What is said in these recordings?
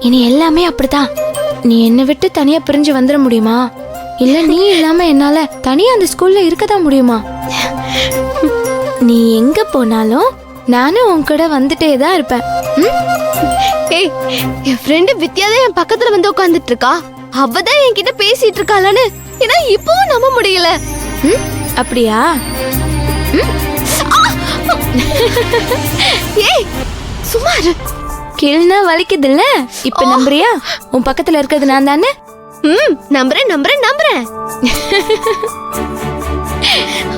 இனி எல்லாமே அப்படித்தான். நீ என்னை விட்டு தனியா பிரிஞ்சு வந்துட முடியுமா? இல்ல நீ இல்லாம என்னால தனியா அந்த ஸ்கூல்ல இருக்கதான் முடியுமா? நீ எங்க போனாலும் நானும் உன் கூட வந்துட்டே தான் இருப்பேன். ஏய், என் ஃப்ரெண்டு வித்யாதான் என் பக்கத்துல வந்து உட்கார்ந்துட்டு இருக்கா. அவதான் என்கிட்ட பேசிட்டு இருக்காளான்னு ஏன்னா இப்பவும் நம்ப முடியல. அப்படியா? ஏய் சும்மா இரு. கிள்னா வலிக்குது இல்ல? இப்ப நம்புறியா? உன் பக்கத்துல இருக்கிறது நான் தானே? நம்புறேன் நம்புறேன் நம்புறேன்.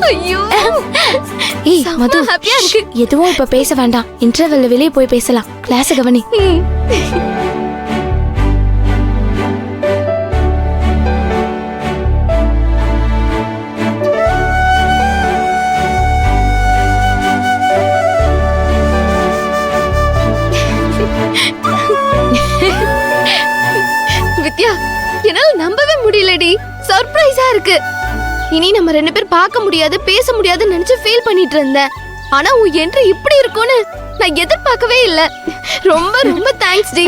ஐயோ ஏய் மது, எதுவும் இப்ப பேச வேண்டாம். இன்டர்வெல்ல வெளியே போய் பேசலாம். கிளாஸ் கவனி. வித்யா, என்னால நம்பவே முடியலடி. சர்ப்ரைஸா இருக்கு. இனி நம்ம ரெண்டு பேர் பார்க்க முடியாது, பேச முடியாதுன்னு நினைச்சு ஃபீல் பண்ணிட்டு இருந்தேன். ஆனா உன் என்ட்ரி இப்படி இருக்கும்னு நான் எதிர்பார்க்கவே இல்ல. ரொம்ப ரொம்ப தேங்க்ஸ் டி.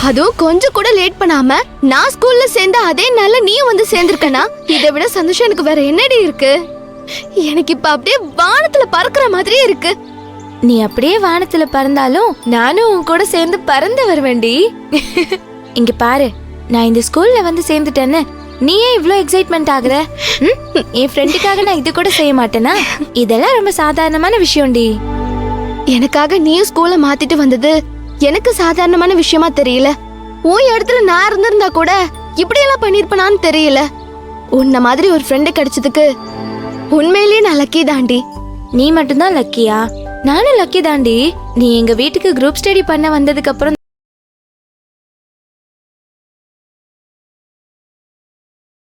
அதுவும் கொஞ்சம் கூட லேட் பண்ணாம நான் ஸ்கூல்ல சேர்ந்த அதே நாள்ல நீயும் வந்து சேர்ந்திருக்கனா இதை விட சந்தோஷம் எனக்கு வேற என்னடி இருக்கு? எனக்கு இப்ப அப்படியே வானத்துல பறக்குற மாதிரியே இருக்கு. நீ அப்படியே வானத்துல பறந்தாலும் நானும் உன் கூட சேர்ந்து பறந்து வருவேன்டி. இங்க பாரு, நான் இந்த ஸ்கூல்ல வந்து சேர்ந்துட்டேன்னு நீ ஏன் இவ்ளோ எக்ஸைட்மெண்ட் ஆகுற? என் ஃப்ரெண்டுக்காக நான் இது கூட செய்ய மாட்டேனா? இதெல்லாம் ரொம்ப சாதாரணமான விஷயம்டி. எனக்காக நீயும் ஸ்கூல்ல மாத்திட்டு வந்தது எனக்கு சாதாரணமான விஷயமா தெரியல. உன் இடத்துல நான் இருந்திருந்தா கூட இப்படி எல்லாம் பண்ணிருப்பனான்னு தெரியல. உன்ன மாதிரி ஒரு ஃப்ரெண்டு கிடைச்சதுக்கு உண்மையிலேயே நான் லக்கி தாண்டி. நீ மட்டும்தான் லக்கியா? நானும் லக்கி தாண்டி. நீ எங்க வீட்டுக்கு குரூப் ஸ்டடி பண்ண வந்ததுக்கு அப்புறம்